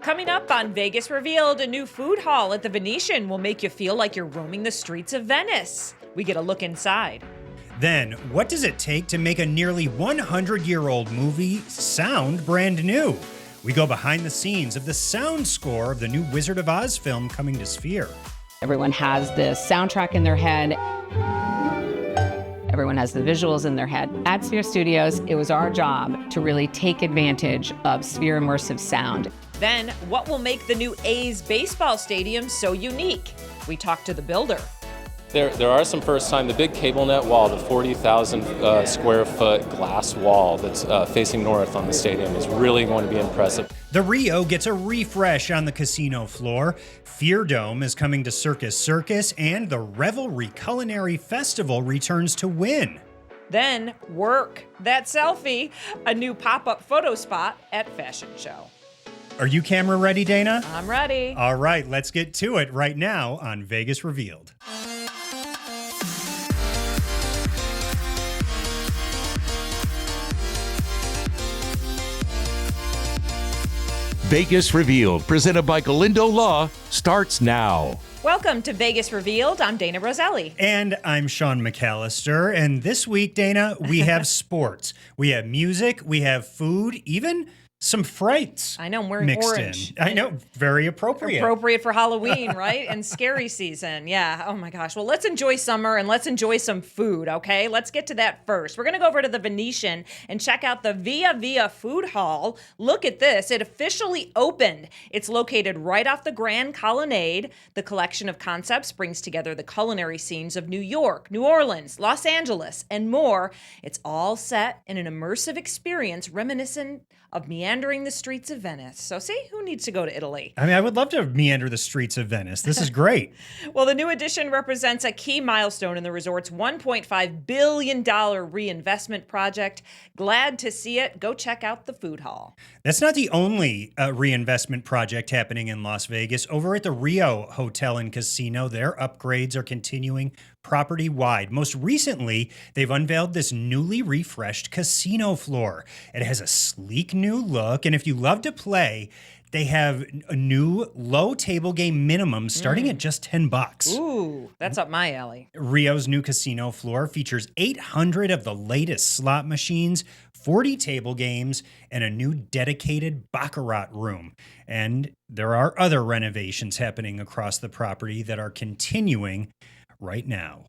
Coming up on Vegas Revealed, a new food hall at the Venetian will make you feel like you're roaming the streets of Venice. We get a look inside. Then, what does it take to make a nearly 100-year-old movie sound brand new? We go behind the scenes of the sound score of the new Wizard of Oz film coming to Sphere. Everyone has the soundtrack in their head. Everyone has the visuals in their head. At Sphere Studios, it was our job to really take advantage of Sphere immersive sound. Then, what will make the new A's baseball stadium so unique? We talked to the builder. There are some first time. The big cable net wall, the 40,000 square foot glass wall that's facing north on the stadium is really going to be impressive. The Rio gets a refresh on the casino floor. Fear Dome is coming to Circus Circus, and the Revelry Culinary Festival returns to Wynn. Then, work that selfie, a new pop-up photo spot at Fashion Show. Are you camera ready, Dana? I'm ready. All right, let's get to it right now on Vegas Revealed. Vegas Revealed, presented by Galindo Law, starts now. Welcome to Vegas Revealed. I'm Dana Roselli. And I'm Sean McAllister. And this week, Dana, we have sports. We have music. We have food, even some frights. I know, I'm wearing mixed orange. in. I know, very appropriate. Appropriate for Halloween, right? And scary season. Yeah. Oh my gosh. Well, let's enjoy summer and let's enjoy some food, okay? Let's get to that first. We're going to go over to the Venetian and check out the Via Via Food Hall. Look at this. It officially opened. It's located right off the Grand Colonnade. The collection of concepts brings together the culinary scenes of New York, New Orleans, Los Angeles, and more. It's all set in an immersive experience reminiscent of meandering the streets of Venice. So see, who needs to go to Italy? I mean, I would love to meander the streets of Venice. This is great. Well, the new addition represents a key milestone in the resort's $1.5 billion reinvestment project. Glad to see it. Go check out the food hall. That's not the only reinvestment project happening in Las Vegas. Over at the Rio Hotel and Casino, their upgrades are continuing property-wide. Most recently, they've unveiled this newly refreshed casino floor. It has a sleek new look, and if you love to play, they have a new low table game minimum starting at just $10. Ooh, that's up my alley. Rio's new casino floor features 800 of the latest slot machines, 40 table games, and a new dedicated baccarat room. And there are other renovations happening across the property that are continuing right now.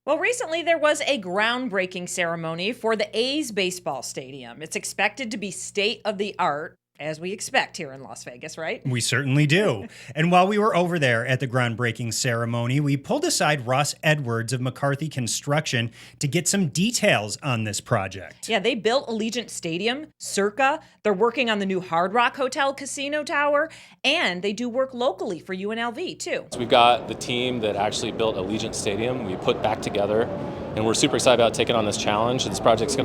Well, recently there was a groundbreaking ceremony for the A's baseball stadium. It's expected to be state-of-the-art, as we expect here in Las Vegas, right? We certainly do. And while we were over there at the groundbreaking ceremony, we pulled aside Ross Edwards of McCarthy Construction to get some details on this project. Yeah, they built Allegiant Stadium, Circa. They're working on the new Hard Rock Hotel Casino Tower, and they do work locally for UNLV, too. So we've got the team that actually built Allegiant Stadium. We put back together, and we're super excited about taking on this challenge. This project's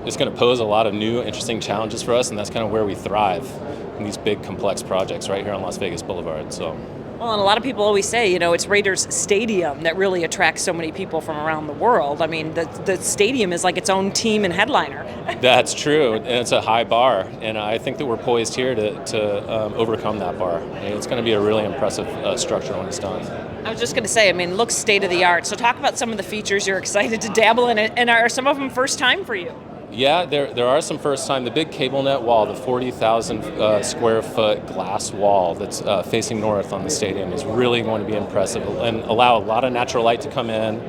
it's going to pose a lot of new, interesting challenges for us, and that's kind of where we thrive in these big, complex projects right here on Las Vegas Boulevard. So. Well, and a lot of people always say, you know, it's Raiders Stadium that really attracts so many people from around the world. I mean, the stadium is like its own team and headliner. That's true, and it's a high bar, and I think that we're poised here to overcome that bar. And it's going to be a really impressive structure when it's done. I was just going to say, I mean, it looks state-of-the-art. So talk about some of the features you're excited to dabble in, and are some of them first time for you? Yeah, there are some first time. The big cable net wall, the 40,000 square foot glass wall that's facing north on the stadium is really going to be impressive and allow a lot of natural light to come in.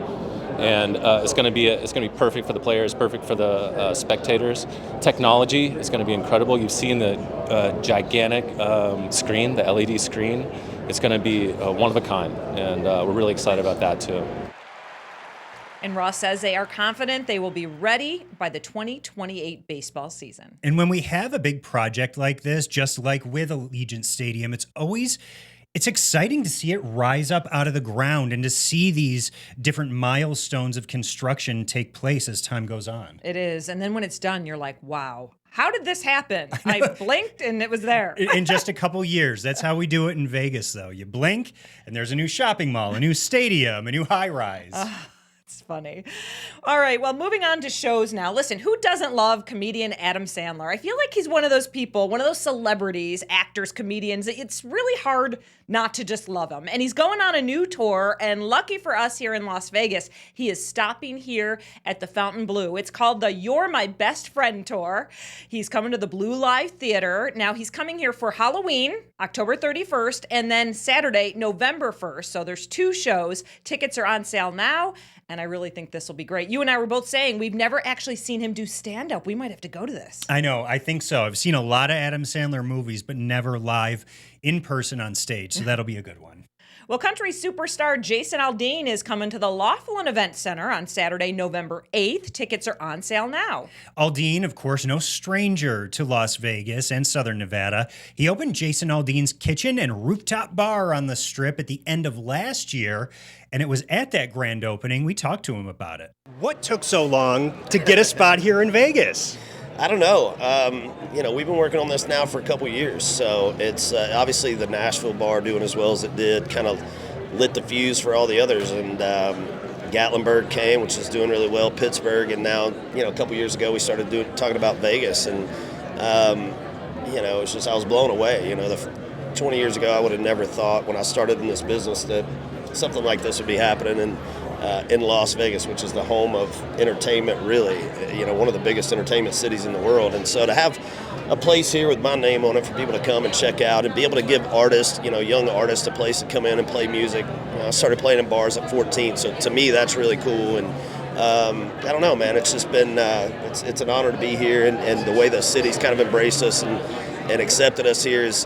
And it's going to be perfect for the players, perfect for the spectators. Technology is going to be incredible. You've seen the gigantic screen, the LED screen. It's going to be one of a kind, and we're really excited about that too. And Ross says they are confident they will be ready by the 2028 baseball season. And when we have a big project like this, just like with Allegiant Stadium, it's exciting to see it rise up out of the ground and to see these different milestones of construction take place as time goes on. It is. And then when it's done, you're like, wow, how did this happen? I blinked and it was there. In just a couple years. That's how we do it in Vegas, though. You blink and there's a new shopping mall, a new stadium, a new high-rise. It's funny. All right, well, moving on to shows now. Listen, who doesn't love comedian Adam Sandler? I feel like he's one of those people, one of those celebrities, actors, comedians. It's really hard not to just love him. And he's going on a new tour, and lucky for us here in Las Vegas, he is stopping here at the Fontainebleau. It's called the You're My Best Friend Tour. He's coming to the Blue Live Theater. Now, he's coming here for Halloween, October 31st, and then Saturday, November 1st. So there's 2 shows. Tickets are on sale now. And I really think this will be great. You and I were both saying we've never actually seen him do stand-up. We might have to go to this. I know. I think so. I've seen a lot of Adam Sandler movies, but never live in person on stage. So that'll be a good one. Well, country superstar Jason Aldean is coming to the Laughlin Event Center on Saturday, November 8th. Tickets are on sale now. Aldean, of course, no stranger to Las Vegas and Southern Nevada. He opened Jason Aldean's Kitchen and Rooftop Bar on the Strip at the end of last year, and it was at that grand opening we talked to him about it. What took so long to get a spot here in Vegas? I don't know. We've been working on this now for a couple years, so it's obviously the Nashville bar doing as well as it did kind of lit the fuse for all the others, and Gatlinburg came, which is doing really well, Pittsburgh, and now, a couple years ago we started talking about Vegas, and it's just, I was blown away. 20 years ago I would have never thought when I started in this business that something like this would be happening in Las Vegas, which is the home of entertainment, really, one of the biggest entertainment cities in the world. And so to have a place here with my name on it for people to come and check out and be able to give artists, young artists, a place to come in and play music. I started playing in bars at 14, so to me that's really cool. And I don't know, man, it's just been it's an honor to be here, and the way the city's kind of embraced us and accepted us here is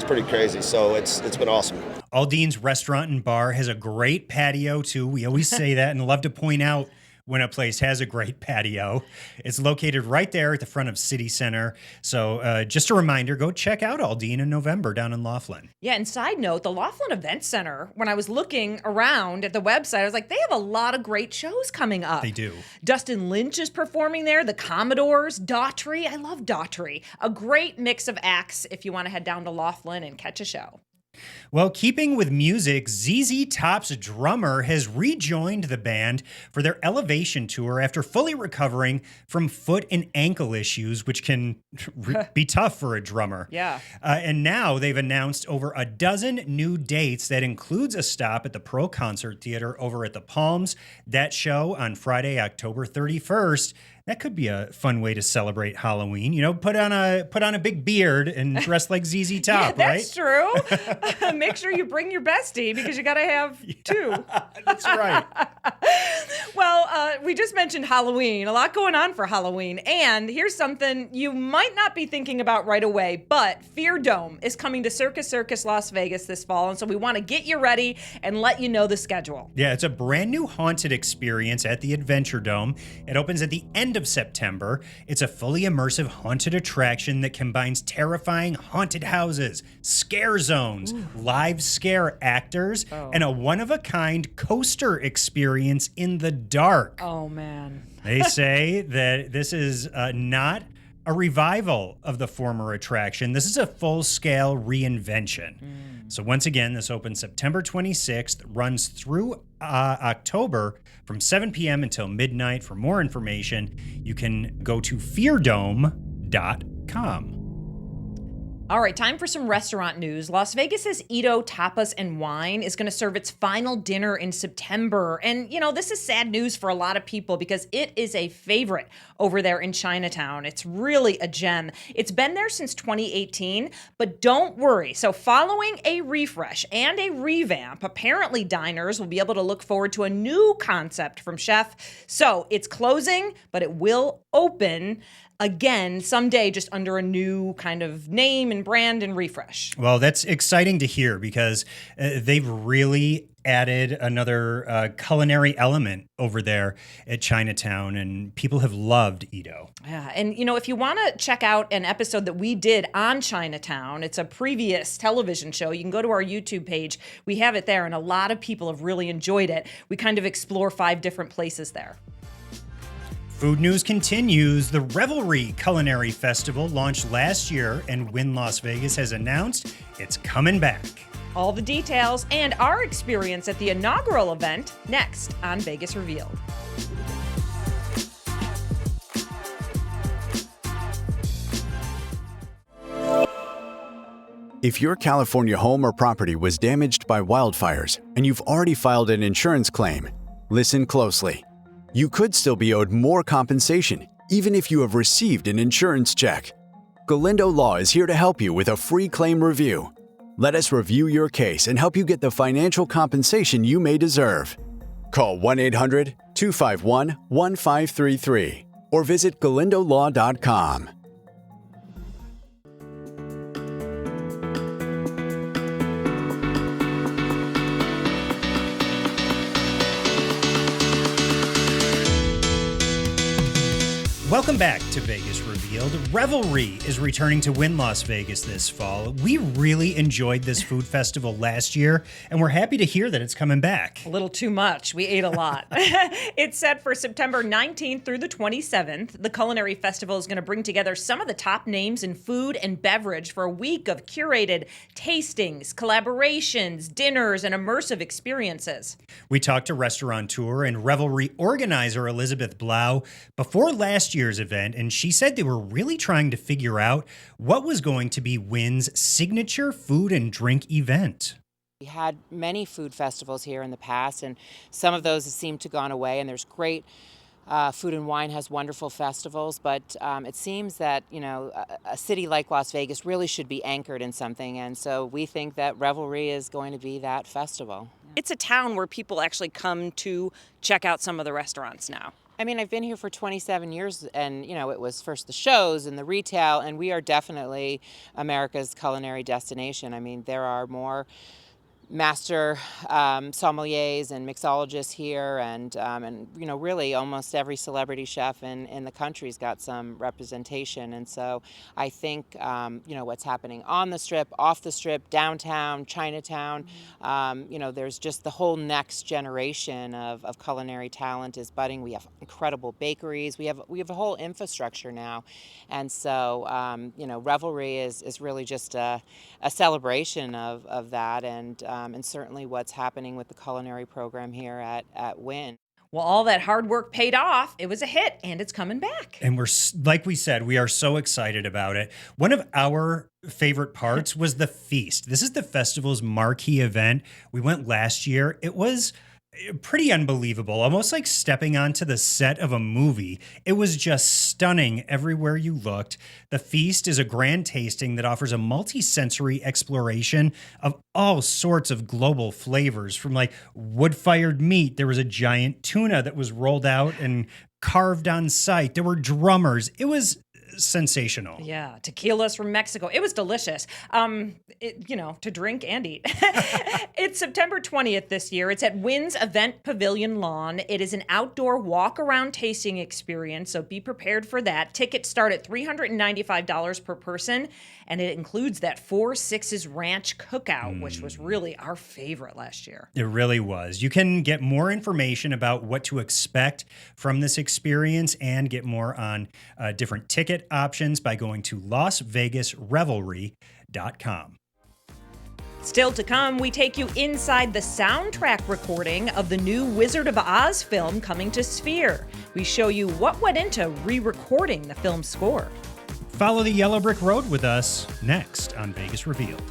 pretty crazy. So it's been awesome. Aldean's restaurant and bar has a great patio, too. We always say that and love to point out when a place has a great patio. It's located right there at the front of City Center. So just a reminder, go check out Aldean in November down in Laughlin. Yeah, and side note, the Laughlin Event Center, when I was looking around at the website, I was like, they have a lot of great shows coming up. They do. Dustin Lynch is performing there, the Commodores, Daughtry. I love Daughtry. A great mix of acts if you want to head down to Laughlin and catch a show. Well, keeping with music, ZZ Top's drummer has rejoined the band for their Elevation tour after fully recovering from foot and ankle issues, which can be tough for a drummer. Yeah. And now they've announced over a dozen new dates that includes a stop at the Pro Concert Theater over at the Palms. That show on Friday, October 31st. That could be a fun way to celebrate Halloween. Put on a big beard and dress like ZZ Top, yeah, right? That's true. Make sure you bring your bestie because you got to have 2. That's right. Well, we just mentioned Halloween. A lot going on for Halloween. And here's something you might not be thinking about right away, but Fear Dome is coming to Circus Circus Las Vegas this fall. And so we want to get you ready and let you know the schedule. Yeah, it's a brand new haunted experience at the Adventure Dome. It opens at the end of September. It's a fully immersive haunted attraction that combines terrifying haunted houses, scare zones, live scare actors, and a one-of-a-kind coaster experience in the dark. Oh, man. They say that this is not a revival of the former attraction. This is a full-scale reinvention. So once again, this opens September 26th, runs through October from 7 p.m. until midnight. For more information, you can go to feardome.com. All right, time for some restaurant news. Las Vegas's Ito Tapas and Wine is going to serve its final dinner in September. And, this is sad news for a lot of people because it is a favorite over there in Chinatown. It's really a gem. It's been there since 2018, but don't worry. So following a refresh and a revamp, apparently diners will be able to look forward to a new concept from Chef. So it's closing, but it will open again someday just under a new kind of name and brand and refresh. Well, that's exciting to hear because they've really added another culinary element over there at Chinatown, and people have loved Ito. Yeah, and if you want to check out an episode that we did on Chinatown, it's a previous television show, you can go to our YouTube page. We have it there, and a lot of people have really enjoyed it. We kind of explore 5 different places there. Food news continues. The Revelry Culinary Festival launched last year, and Wynn Las Vegas has announced it's coming back. All the details and our experience at the inaugural event next on Vegas Revealed. If your California home or property was damaged by wildfires and you've already filed an insurance claim, listen closely. You could still be owed more compensation, even if you have received an insurance check. Galindo Law is here to help you with a free claim review. Let us review your case and help you get the financial compensation you may deserve. Call 1-800-251-1533 or visit galindolaw.com. Welcome back to Vegas Revealed. Revelry is returning to Wynn Las Vegas this fall. We really enjoyed this food festival last year, and we're happy to hear that it's coming back. A little too much. We ate a lot. It's set for September 19th through the 27th. The Culinary Festival is going to bring together some of the top names in food and beverage for a week of curated tastings, collaborations, dinners, and immersive experiences. We talked to restaurateur and Revelry organizer Elizabeth Blau before last year's event, and she said they were really trying to figure out what was going to be Wynn's signature food and drink event. We had many food festivals here in the past, and some of those seem to have gone away, and there's great Food and Wine has wonderful festivals, but it seems that, a city like Las Vegas really should be anchored in something, and so we think that Revelry is going to be that festival. It's a town where people actually come to check out some of the restaurants now. I mean, I've been here for 27 years, and, it was first the shows and the retail, and we are definitely America's culinary destination. I mean, there are more master sommeliers and mixologists here, and really almost every celebrity chef in the country's got some representation. And so I think what's happening on the Strip, off the Strip, downtown, Chinatown, there's just the whole next generation of culinary talent is budding. We have incredible bakeries. We have a whole infrastructure now, and so Revelry is really just a celebration of that, and certainly what's happening with the culinary program here at Wynn. Well, all that hard work paid off. It was a hit, and it's coming back. And we're, like we said, we are so excited about it. One of our favorite parts was the feast. This is the festival's marquee event. We went last year. It was pretty unbelievable, almost like stepping onto the set of a movie. It was just stunning everywhere you looked. The feast is a grand tasting that offers a multi-sensory exploration of all sorts of global flavors, from like wood-fired meat. There was a giant tuna that was rolled out and carved on site. There were drummers. It was sensational. Yeah, tequilas from Mexico. It was delicious. To drink and eat. It's September 20th this year. It's at Wynn's Event Pavilion Lawn. It is an outdoor walk-around tasting experience, so be prepared for that. Tickets start at $395 per person, and it includes that Four Sixes Ranch Cookout, which was really our favorite last year. It really was. You can get more information about what to expect from this experience and get more on different ticket options by going to LasVegasRevelry.com. Still to come, we take you inside the soundtrack recording of the new Wizard of Oz film coming to Sphere. We show you what went into re-recording the film's score. Follow the yellow brick road with us next on Vegas Revealed.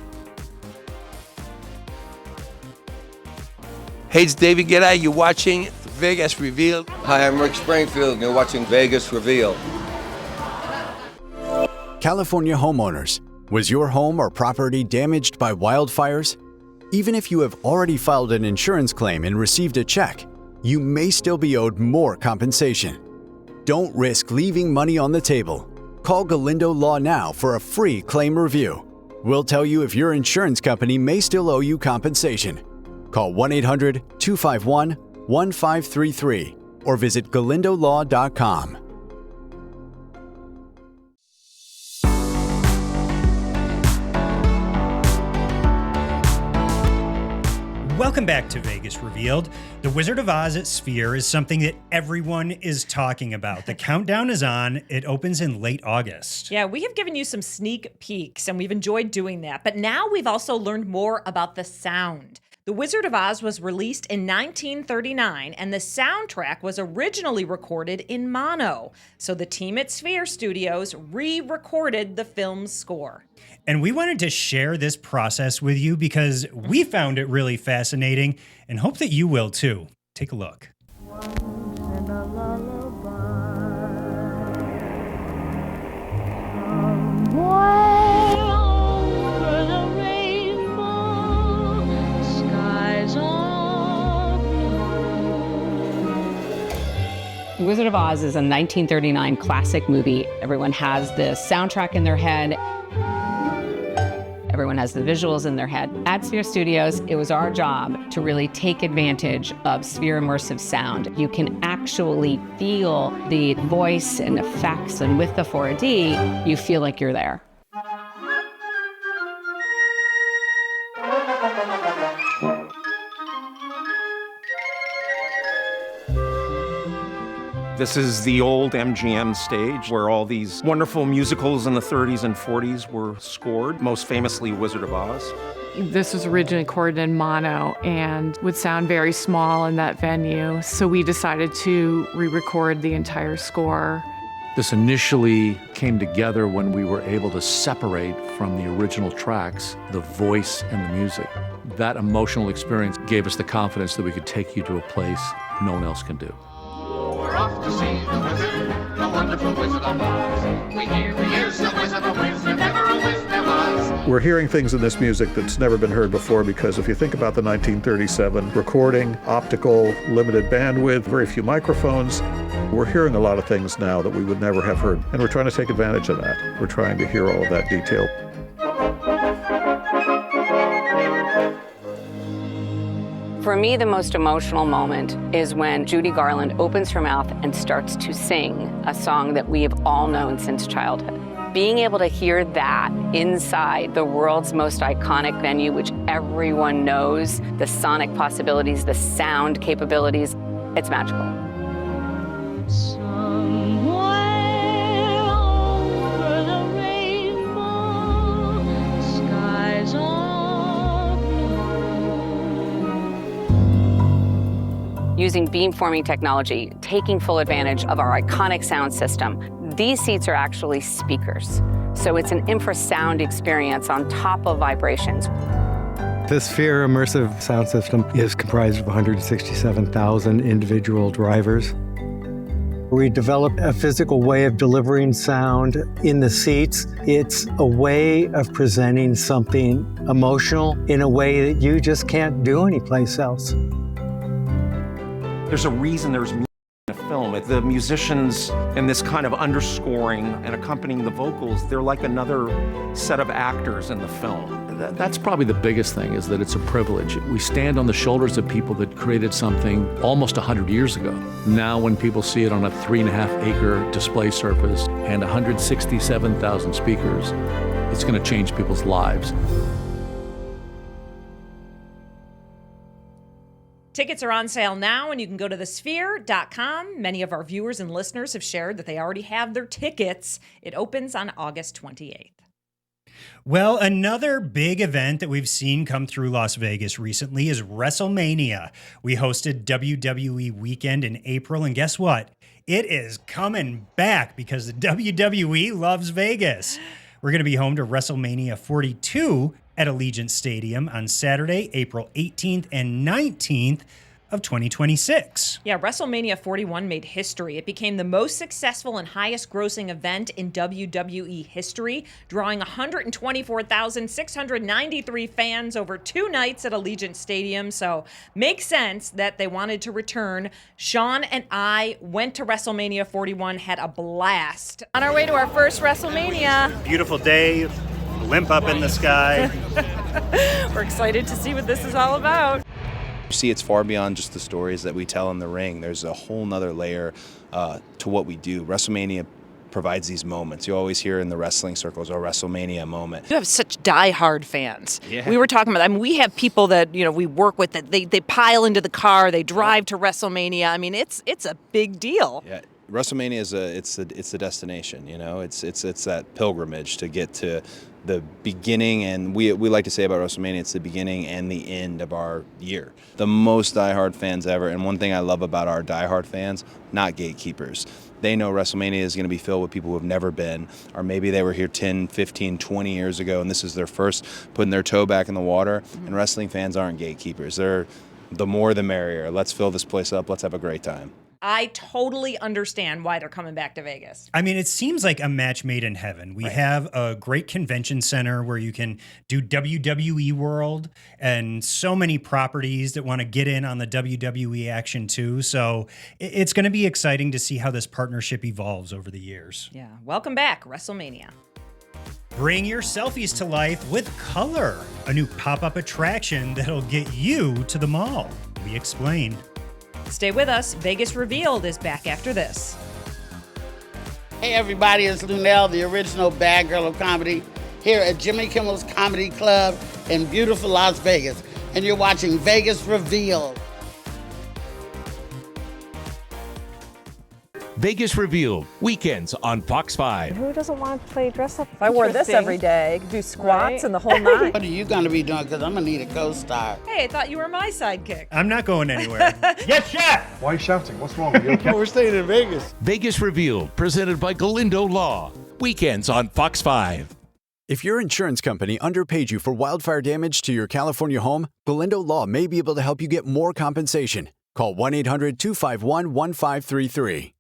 Hey, it's David Guetta. You're watching Vegas Revealed. Hi, I'm Rick Springfield, and you're watching Vegas Revealed. California homeowners, was your home or property damaged by wildfires? Even if you have already filed an insurance claim and received a check, you may still be owed more compensation. Don't risk leaving money on the table. Call Galindo Law now for a free claim review. We'll tell you if your insurance company may still owe you compensation. Call 1-800-251-1533 or visit galindolaw.com. Welcome back to Vegas Revealed. The Wizard of Oz at Sphere is something that everyone is talking about. The countdown is on. It opens in late August. Yeah, we have given you some sneak peeks, and we've enjoyed doing that. But now we've also learned more about the sound. The Wizard of Oz was released in 1939, and the soundtrack was originally recorded in mono. So the team at Sphere Studios re-recorded the film's score. And we wanted to share this process with you because we found it really fascinating and hope that you will too. Take a look. Wizard of Oz is a 1939 classic movie. Everyone has the soundtrack in their head. Everyone has the visuals in their head. At Sphere Studios, it was our job to really take advantage of Sphere immersive sound. You can actually feel the voice and effects, and with the 4D, you feel like you're there. This is the old MGM stage where all these wonderful musicals in the 30s and 40s were scored, most famously Wizard of Oz. This was originally recorded in mono and would sound very small in that venue, so we decided to re-record the entire score. This initially came together when we were able to separate from the original tracks the voice and the music. That emotional experience gave us the confidence that we could take you to a place no one else can do. We're off to see the wizard, the wonderful Wizard of Oz. We hear he is a wizard, never a wiz there was. We're hearing things in this music that's never been heard before, because if you think about the 1937 recording, optical, limited bandwidth, very few microphones, we're hearing a lot of things now that we would never have heard, and we're trying to take advantage of that. We're trying to hear all of that detail. For me, the most emotional moment is when Judy Garland opens her mouth and starts to sing a song that we have all known since childhood. Being able to hear that inside the world's most iconic venue, which everyone knows, the sonic possibilities, the sound capabilities, it's magical. Using beamforming technology, taking full advantage of our iconic sound system. These seats are actually speakers. So it's an infrasound experience on top of vibrations. The Sphere immersive sound system is comprised of 167,000 individual drivers. We developed a physical way of delivering sound in the seats. It's a way of presenting something emotional in a way that you just can't do anyplace else. There's a reason there's music in a film. The musicians and this kind of underscoring and accompanying the vocals, they're like another set of actors in the film. That's probably the biggest thing, is that it's a privilege. We stand on the shoulders of people that created something almost 100 years ago. Now when people see it on a 3.5-acre display surface and 167,000 speakers, it's going to change people's lives. Tickets are on sale now, and you can go to thesphere.com. Many of our viewers and listeners have shared that they already have their tickets. It opens on August 28th. Well, another big event that we've seen come through Las Vegas recently is WrestleMania. We hosted WWE Weekend in April, and guess what? It is coming back because the WWE loves Vegas. We're going to be home to WrestleMania 42 at Allegiant Stadium on Saturday, April 18th and 19th of 2026. Yeah, WrestleMania 41 made history. It became the most successful and highest grossing event in WWE history, drawing 124,693 fans over 2 nights at Allegiant Stadium. So makes sense that they wanted to return. Sean and I went to WrestleMania 41, had a blast. On our way to our first WrestleMania. Beautiful day, limp up in the sky. We're excited to see what this is all about. You see, it's far beyond just the stories that we tell in the ring. There's a whole nother layer to what we do. WrestleMania provides these moments. You always hear in the wrestling circles, or WrestleMania moment. You have such diehard fans. Yeah. We were talking about, I mean, we have people that, we work with that they pile into the car, they drive to WrestleMania. I mean, it's a big deal. Yeah. WrestleMania is it's the destination, it's that pilgrimage to get to the beginning, and we like to say about WrestleMania, it's the beginning and the end of our year. The most diehard fans ever, and one thing I love about our diehard fans, not gatekeepers. They know WrestleMania is going to be filled with people who have never been, or maybe they were here 10, 15, 20 years ago, and this is their first putting their toe back in the water, and wrestling fans aren't gatekeepers. They're the more the merrier. Let's fill this place up. Let's have a great time. I totally understand why they're coming back to Vegas. I mean, it seems like a match made in heaven. We have a great convention center where you can do WWE World and so many properties that want to get in on the WWE action too. So it's going to be exciting to see how this partnership evolves over the years. Yeah. Welcome back, WrestleMania. Bring your selfies to life with color, a new pop-up attraction that'll get you to the mall. We explained. Stay with us. Vegas Revealed is back after this. Hey everybody, it's Lunel, the original bad girl of comedy, here at Jimmy Kimmel's Comedy Club in beautiful Las Vegas. And you're watching Vegas Revealed. Vegas Revealed, weekends on Fox 5. Who doesn't want to play dress up? If I wore this every day, I could do squats and the whole night. What are you going to be doing? Because I'm going to need a co-star. Hey, I thought you were my sidekick. I'm not going anywhere. Yes, chef! Why are you shouting? What's wrong with you? Okay? We're staying in Vegas. Vegas Revealed, presented by Galindo Law. Weekends on Fox 5. If your insurance company underpaid you for wildfire damage to your California home, Galindo Law may be able to help you get more compensation. Call 1-800-251-1533.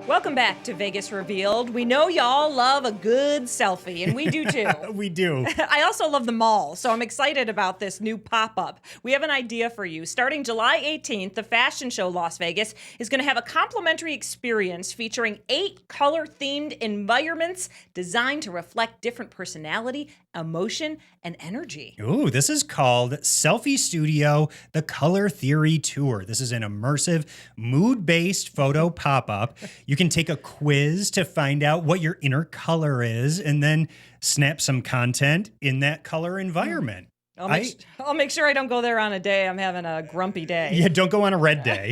Welcome back to Vegas Revealed. We know y'all love a good selfie, and we do too. We do. I also love the mall, so I'm excited about this new pop-up. We have an idea for you. Starting July 18th, the fashion show Las Vegas is going to have a complimentary experience featuring 8 color-themed environments designed to reflect different personality, emotion, and energy. Ooh, this is called Selfie Studio, the Color Theory Tour. This is an immersive, mood-based photo pop-up. You can take a quiz to find out what your inner color is and then snap some content in that color environment. I'll make sure I don't go there on a day I'm having a grumpy day. Yeah, don't go on a red day.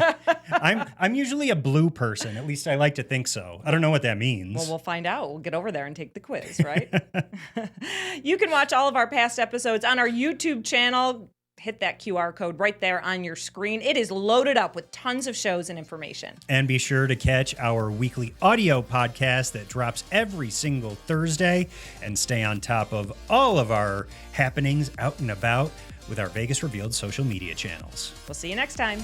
I'm usually a blue person. At least I like to think so. I don't know what that means. Well, we'll find out. We'll get over there and take the quiz, right? You can watch all of our past episodes on our YouTube channel. Hit that QR code right there on your screen. It is loaded up with tons of shows and information. And be sure to catch our weekly audio podcast that drops every single Thursday, and stay on top of all of our happenings out and about with our Vegas Revealed social media channels. We'll see you next time.